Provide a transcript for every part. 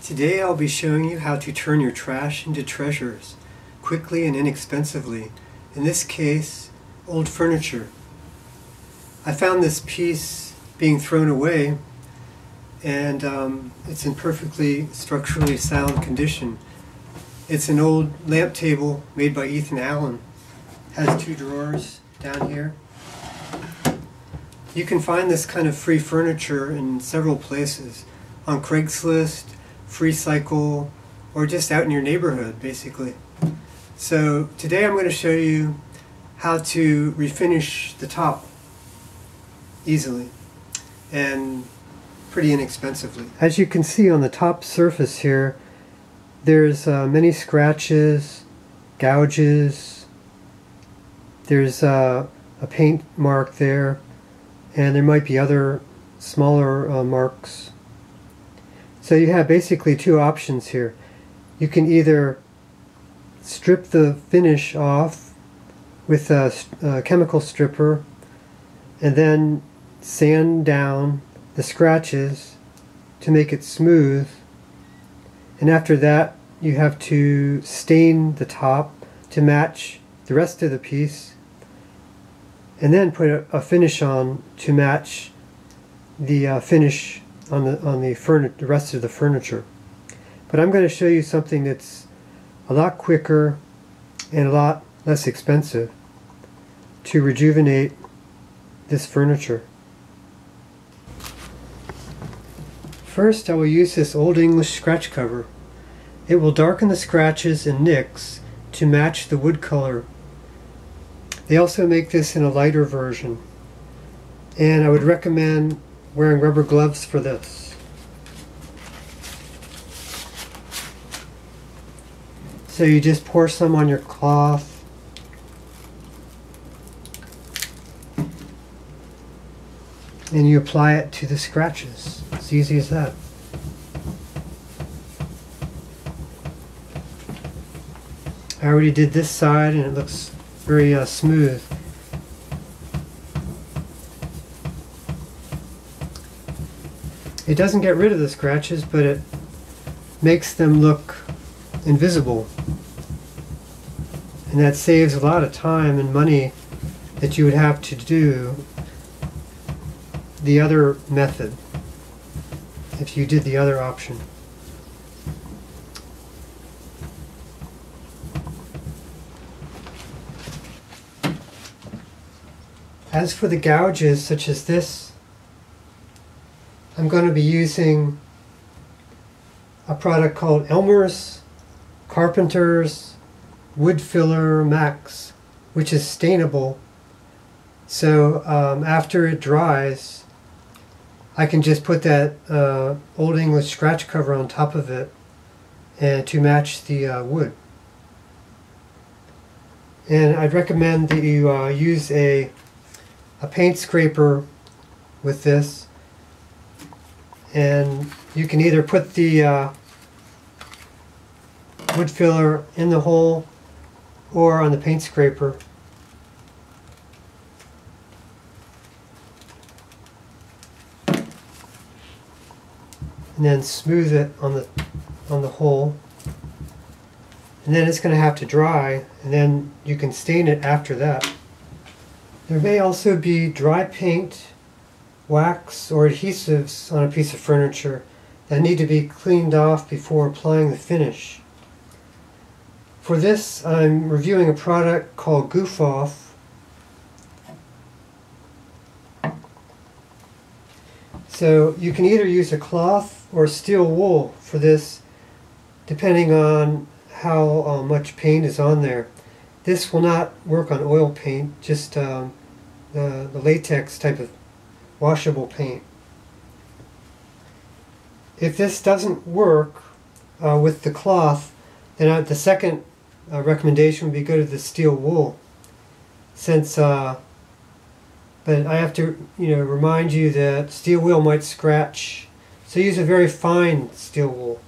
Today I'll be showing you how to turn your trash into treasures quickly and inexpensively. In this case, old furniture. I found this piece being thrown away and it's in perfectly structurally sound condition. It's an old lamp table made by Ethan Allen. Has 2 drawers down here. You can find this kind of free furniture in several places. On Craigslist, FreeCycle, or just out in your neighborhood, basically. So today I'm going to show you how to refinish the top easily and pretty inexpensively. As you can see on the top surface here, there's many scratches, gouges, there's a paint mark there, and there might be other smaller marks. So you have basically 2 options here. You can either strip the finish off with a chemical stripper and then sand down the scratches to make it smooth, and after that you have to stain the top to match the rest of the piece, and then put a finish on to match the finish on the rest of the furniture. But I'm going to show you something that's a lot quicker and a lot less expensive to rejuvenate this furniture. First, I will use this Old English scratch cover. It will darken the scratches and nicks to match the wood color. They also make this in a lighter version, and I would recommend wearing rubber gloves for this. So you just pour some on your cloth and you apply it to the scratches. It's easy as that. I already did this side and it looks very smooth. It doesn't get rid of the scratches, but it makes them look invisible. And that saves a lot of time and money that you would have to do the other method if you did the other option. As for the gouges, such as this, I'm going to be using a product called Elmer's Carpenter's Wood Filler Max, which is stainable. So after it dries, I can just put that Old English scratch cover on top of it and to match the wood. And I'd recommend that you use a paint scraper with this, and you can either put the wood filler in the hole or on the paint scraper. And then smooth it on the hole, and then it's going to have to dry, and then you can stain it after that. There may also be dry paint, wax, or adhesives on a piece of furniture that need to be cleaned off before applying the finish. For this, I'm reviewing a product called Goof Off. So you can either use a cloth or steel wool for this, depending on how much paint is on there. This will not work on oil paint, just the latex type of washable paint. If this doesn't work with the cloth, then the second recommendation would be go to the steel wool. But I have to remind you that steel wool might scratch, so use a very fine steel wool.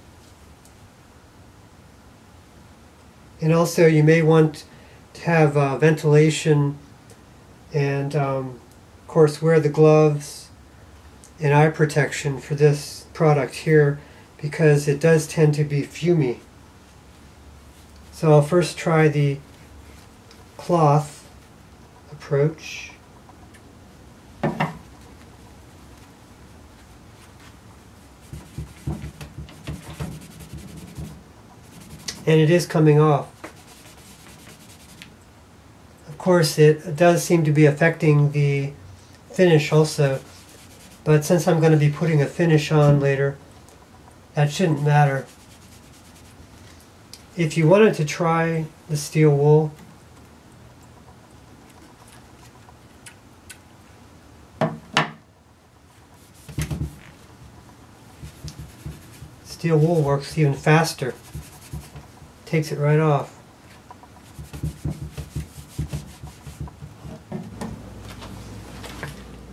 And also you may want to have ventilation, and of course wear the gloves and eye protection for this product here, because it does tend to be fumy. So I'll first try the cloth approach. And it is coming off. Of course, it does seem to be affecting the finish also, but since I'm going to be putting a finish on later, that shouldn't matter. If you wanted to try the steel wool, steel wool works even faster. Takes it right off.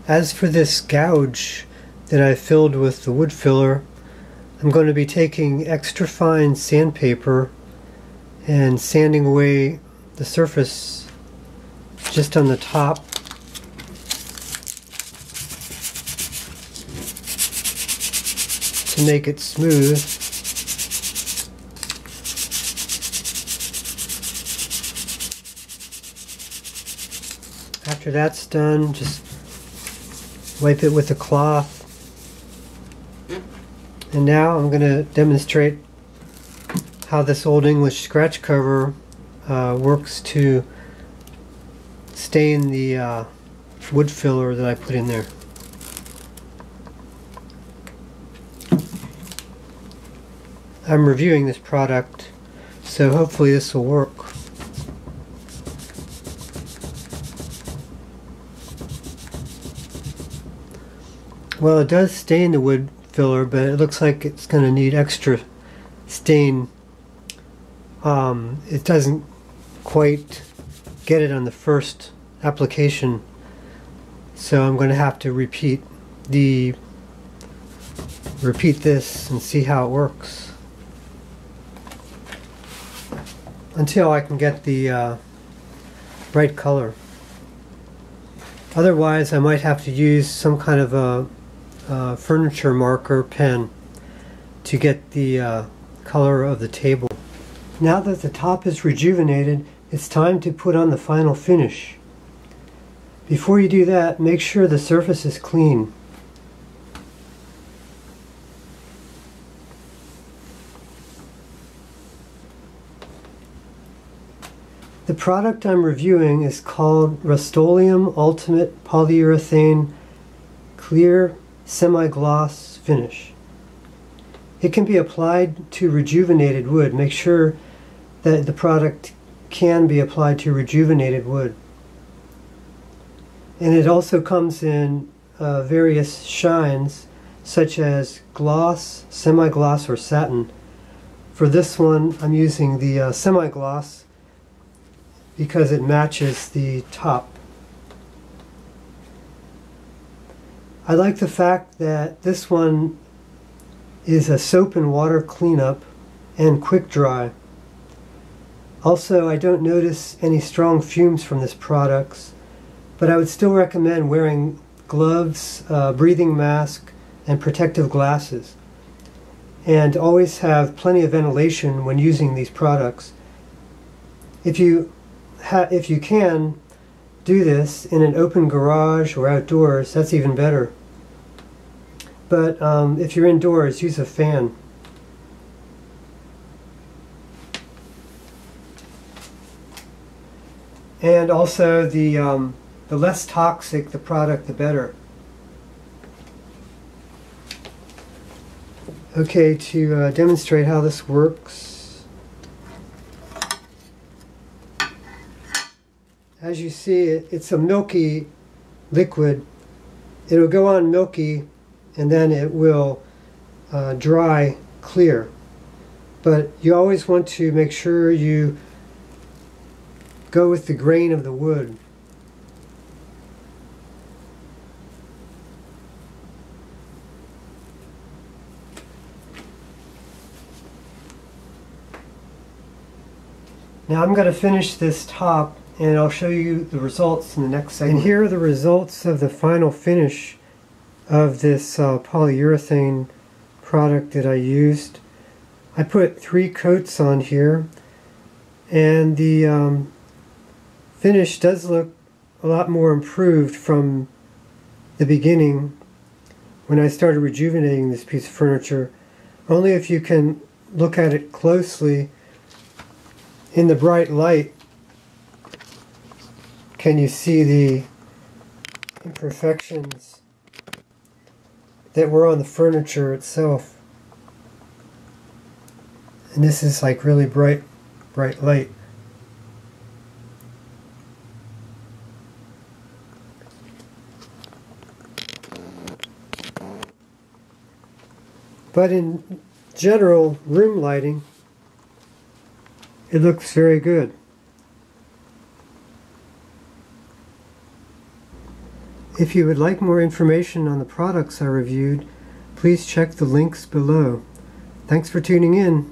As for this gouge that I filled with the wood filler, I'm going to be taking extra fine sandpaper and sanding away the surface just on the top. To make it smooth. After that's done, just wipe it with a cloth. And now I'm going to demonstrate how this Old English scratch cover works to stain the wood filler that I put in there. I'm reviewing this product, so hopefully this will work. Well, it does stain the wood filler, but it looks like it's going to need extra stain. It doesn't quite get it on the first application, so I'm going to have to repeat this and see how it works until I can get the right color. Otherwise, I might have to use some kind of a furniture marker pen to get the color of the table. Now that the top is rejuvenated, it's time to put on the final finish. Before you do that, make sure the surface is clean. The product I'm reviewing is called Rust-Oleum Ultimate Polyurethane Clear Semi-Gloss Finish. It can be applied to rejuvenated wood. Make sure that the product can be applied to rejuvenated wood. And it also comes in various shines, such as gloss, semi-gloss, or satin. For this one, I'm using the semi-gloss because it matches the top. I like the fact that this one is a soap and water cleanup and quick dry. Also, I don't notice any strong fumes from this product, but I would still recommend wearing gloves, breathing mask, and protective glasses. And always have plenty of ventilation when using these products. If you can do this in an open garage or outdoors, that's even better. But if you're indoors, use a fan. And also, the less toxic the product, the better. Okay, to demonstrate how this works. As you see, it's a milky liquid. It'll go on milky and then it will dry clear. But you always want to make sure you go with the grain of the wood. Now I'm going to finish this top and I'll show you the results in the next segment. And here are the results of the final finish of this polyurethane product that I used. I put 3 coats on here, and the finish does look a lot more improved from the beginning when I started rejuvenating this piece of furniture. Only if you can look at it closely in the bright light can you see the imperfections that were on the furniture itself. And this is like really bright light. But in general room lighting, it looks very good. If you would like more information on the products I reviewed, please check the links below. Thanks for tuning in.